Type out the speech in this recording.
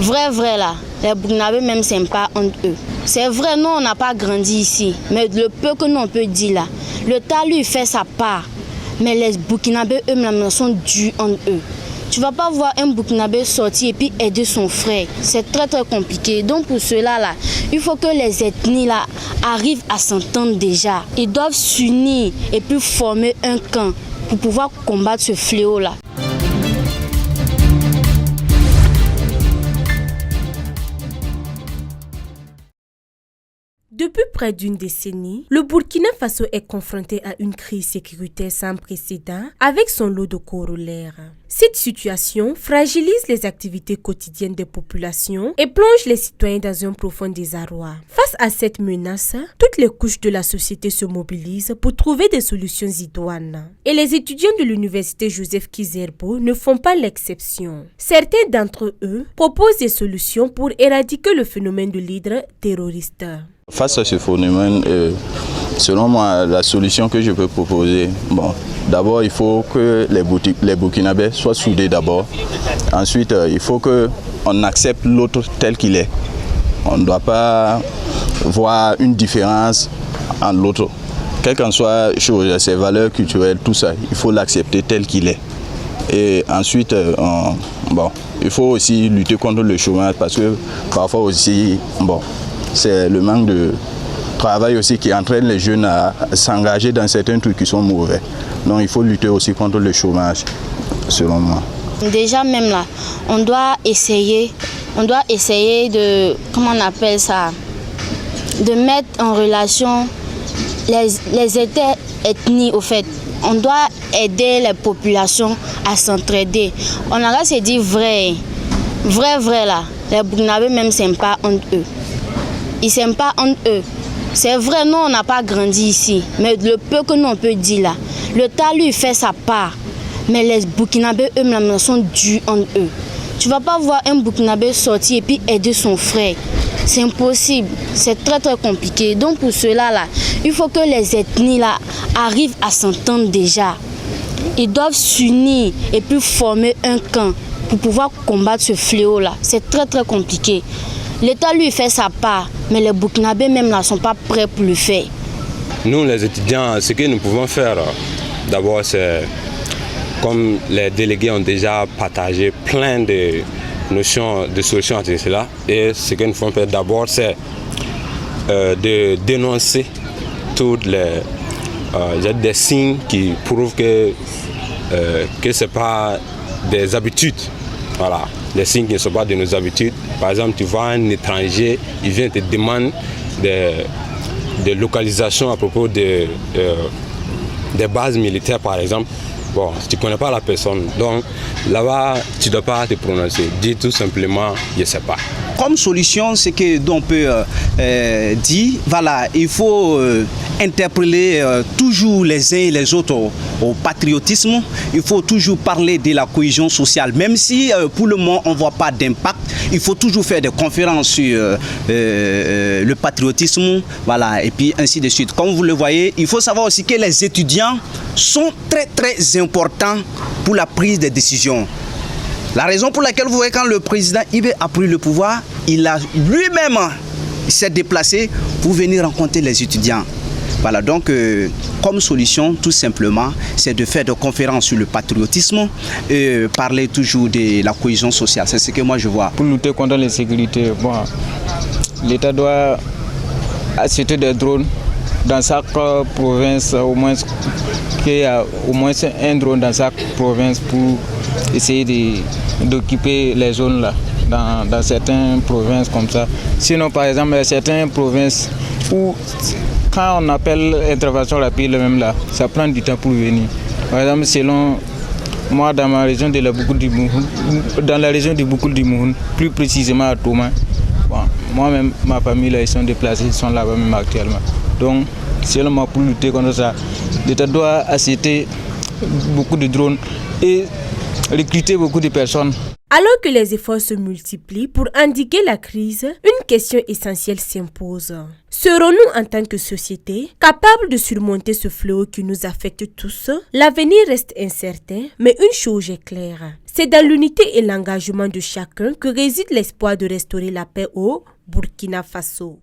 Vrai là, les Burkinabés même c'est pas entre eux. C'est vrai, nous on n'a pas grandi ici, mais le peu que nous on peut dire là, le tas lui fait sa part, mais les Burkinabés eux-mêmes sont dus entre eux. Tu vas pas voir un Burkinabé sortir et puis aider son frère. C'est très compliqué. Donc pour cela là, il faut que les ethnies là arrivent à s'entendre déjà. Ils doivent s'unir et puis former un camp pour pouvoir combattre ce fléau là. Depuis près d'une décennie, le Burkina Faso est confronté à une crise sécuritaire sans précédent avec son lot de corollaires. Cette situation fragilise les activités quotidiennes des populations et plonge les citoyens dans un profond désarroi. Face à cette menace, toutes les couches de la société se mobilisent pour trouver des solutions idoines. Et les étudiants de l'université Joseph Kizerbo ne font pas l'exception. Certains d'entre eux proposent des solutions pour éradiquer le phénomène de l'hydre terroriste. Face à ce phénomène, selon moi, la solution que je peux proposer, d'abord il faut que les Burkinabés soient soudés d'abord. Ensuite, il faut qu'on accepte l'autre tel qu'il est. On ne doit pas voir une différence en l'autre. Quelle qu'en soit ses valeurs culturelles, tout ça, il faut l'accepter tel qu'il est. Et ensuite, il faut aussi lutter contre le chômage parce que parfois aussi, c'est le manque de travail aussi qui entraîne les jeunes à s'engager dans certains trucs qui sont mauvais. Donc il faut lutter aussi contre le chômage, selon moi. Déjà même là, on doit essayer de, comment on appelle ça, de mettre en relation les ethnies au fait. On doit aider les populations à s'entraider. On a là se dire vrai là, les Burkinabés même c'est pas entre eux. Ils ne s'aiment pas entre eux. C'est vrai, nous on n'a pas grandi ici, mais le peu que nous on peut dire là, le tas lui fait sa part, mais les Burkinabés eux-mêmes sont dus entre eux. Tu vas pas voir un Burkinabé sortir et puis aider son frère. C'est impossible, c'est très compliqué. Donc pour cela là, il faut que les ethnies là arrivent à s'entendre déjà. Ils doivent s'unir et puis former un camp pour pouvoir combattre ce fléau là. C'est très compliqué. L'État lui fait sa part, mais les Burkinabés même là ne sont pas prêts pour le faire. Nous les étudiants, ce que nous pouvons faire, d'abord c'est, comme les délégués ont déjà partagé plein de notions, de solutions à cela, et ce que nous pouvons faire d'abord c'est de dénoncer toutes des signes qui prouvent que ce n'est pas des habitudes. Voilà, des signes qui ne sont pas de nos habitudes. Par exemple, tu vois un étranger, il vient te demander des localisations à propos des bases militaires, par exemple. Bon, tu ne connais pas la personne, donc là-bas, tu ne dois pas te prononcer. Dis tout simplement, je ne sais pas. Comme solution, c'est que on peut dire, voilà, il faut interpeller toujours les uns et les autres au patriotisme. Il faut toujours parler de la cohésion sociale, même si pour le moment on ne voit pas d'impact. Il faut toujours faire des conférences sur le patriotisme, voilà, et puis ainsi de suite. Comme vous le voyez, il faut savoir aussi que les étudiants sont très importants pour la prise des décisions. La raison pour laquelle vous voyez quand le président Ibé a pris le pouvoir, il a lui-même s'est déplacé pour venir rencontrer les étudiants. Voilà, donc comme solution, tout simplement, c'est de faire des conférences sur le patriotisme et parler toujours de la cohésion sociale. C'est ce que moi je vois. Pour lutter contre l'insécurité, l'État doit acheter des drones dans chaque province, au moins qu'il y a au moins un drone dans chaque province pour essayer d'occuper les zones là, dans certaines provinces comme ça. Sinon, par exemple, il y a certaines provinces où quand on appelle intervention rapide, même là, ça prend du temps pour venir. Par exemple, selon moi, dans ma région de la Boukoul du Mouhoun, dans la région du Boukoul du Mouhoun, plus précisément à Touma, moi-même, ma famille, là, ils sont déplacés, ils sont là-bas même actuellement. Donc, selon moi, pour lutter contre ça, l'État doit acheter beaucoup de drones et recruter beaucoup de personnes. Alors que les efforts se multiplient pour endiguer la crise, une question essentielle s'impose. Serons-nous en tant que société capables de surmonter ce fléau qui nous affecte tous? L'avenir reste incertain, mais une chose est claire. C'est dans l'unité et l'engagement de chacun que réside l'espoir de restaurer la paix au Burkina Faso.